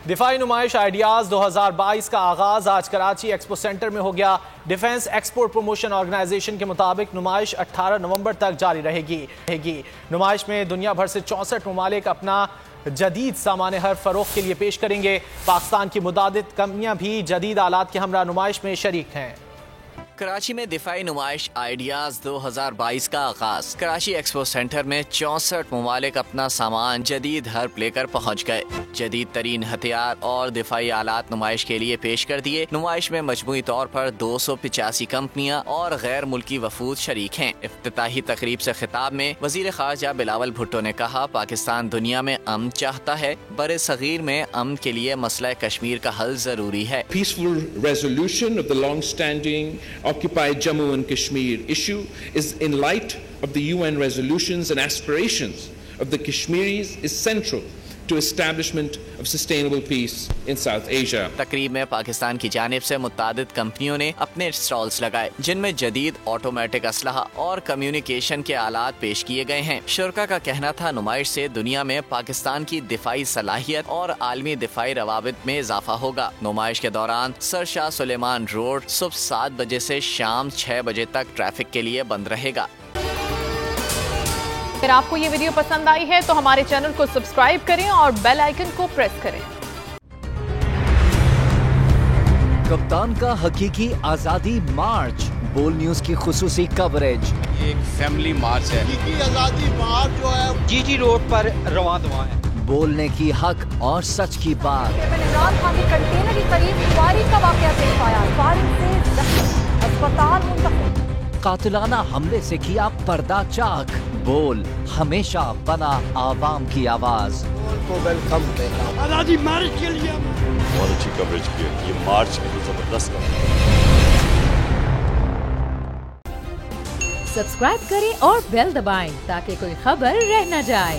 दिफाई नुमाइश आइडियाज 2022 का आगाज आज कराची एक्सपो सेंटर में हो गया। डिफेंस एक्सपोर्ट प्रमोशन ऑर्गेनाइजेशन के मुताबिक नुमाइश 18 नवंबर तक जारी रहेगी। नुमाइश में दुनिया भर से 64 ममालिक अपना जदीद सामान हर फरोख्त के लिए पेश करेंगे। पाकिस्तान की मुतादिद कंपनियां भी जदीद आलात के हमरा नुमाइश में शरीक हैं। कराची में दिफाई नुमाइश आइडियाज 2022 का आगाज। कराची एक्सपो सेंटर में 64 ममालिक अपना सामान जदीद हर्ब लेकर पहुँच गए। जदीद तरीन हथियार और दिफाई आलात नुमाइश के लिए पेश कर दिए। नुमाइश में मजमूई तौर पर 285 कंपनियां और गैर मुल्की वफूद शरीक हैं। इफ्तिताही तकरीब से खिताब में वजीर खारजा बिलावल भुट्टो ने कहा, पाकिस्तान दुनिया में अमन चाहता है। बरे सगीर में अमन के लिए मसला कश्मीर का हल जरूरी है। Peaceful resolution of the long-standing occupied Jammu and Kashmir issue is in light of the UN resolutions and aspirations of the Kashmiris is central to establishment of sustainable peace in South Asia. तकरीब में पाकिस्तान की जानिब से मुतादिद कंपनियों ने अपने stalls लगाए, जिनमें जदीद ऑटोमेटिक असलहा और कम्युनिकेशन के आलात पेश किए गए हैं। शुरका का कहना था, नुमाइश से दुनिया में पाकिस्तान की दिफाई सलाहियत और आलमी दिफाई रवाबित में इजाफा होगा। नुमाइश के दौरान सर शाह सुलेमान रोड सुबह 7 बजे से शाम 6 बजे तक ट्रैफिक के लिए बंद रहेगा। अगर आपको ये वीडियो पसंद आई है तो हमारे चैनल को सब्सक्राइब करें और बेल आइकन को प्रेस करें। कप्तान का हकीकी आजादी मार्च, बोल न्यूज की खुसूसी कवरेज। ये एक फैमिली मार्च है। हकीकी आजादी मार्च जो है जीटी रोड पर रवां दवा है। बोलने की हक और सच की बात। इमरान खान के कंटेनर के करीब फायरिंग का वाकया पेश आया। फायरिंग से जख्मी, अस्पताल मुंतकिल। कातिलाना हमले से किया पर्दा चाक। बोल हमेशा बना आवाम की आवाज। को वेलकम देगा आजादी मार्च के लिए। बहुत अच्छी कवरेज की है ये मार्च की, जबरदस्त कवरेज। सब्सक्राइब करें और बेल दबाएं ताकि कोई खबर रह न जाए।